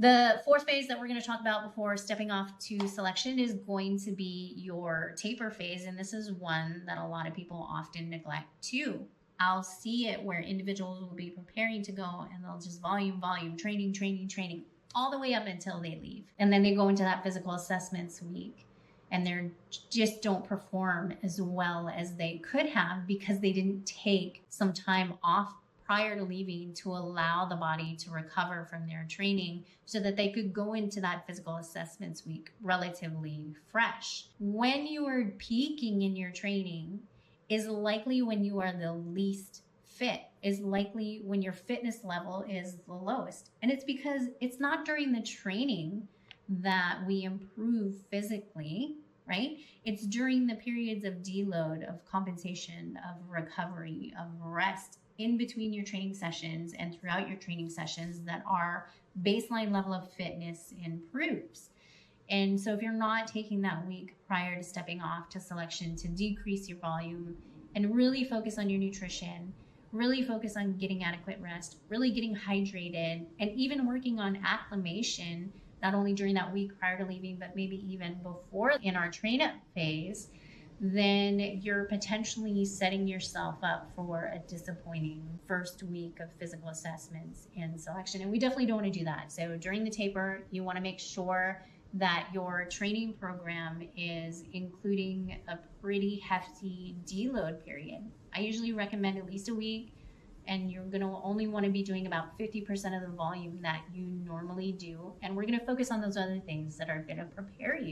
The fourth phase that we're going to talk about before stepping off to selection is going to be your taper phase. And this is one that a lot of people often neglect too. I'll see it where individuals will be preparing to go and they'll just volume, training, all the way up until they leave. And then they go into that physical assessments week and they just don't perform as well as they could have because they didn't take some time off prior to leaving to allow the body to recover from their training so that they could go into that physical assessments week relatively fresh. When you are peaking in your training is likely when you are the least fit, is likely when your fitness level is the lowest. And it's because it's not during the training that we improve physically, right? It's during the periods of deload, of compensation, of recovery, of rest in between your training sessions and throughout your training sessions that our baseline level of fitness improves. And so if you're not taking that week prior to stepping off to selection to decrease your volume and really focus on your nutrition, really focus on getting adequate rest, really getting hydrated, and even working on acclimation, not only during that week prior to leaving, but maybe even before in our train up phase, then you're potentially setting yourself up for a disappointing first week of physical assessments and selection. And we definitely don't want to do that. So during the taper, you want to make sure that your training program is including a pretty hefty deload period. I usually recommend at least a week, and you're going to only want to be doing about 50% of the volume that you normally do. And we're going to focus on those other things that are going to prepare you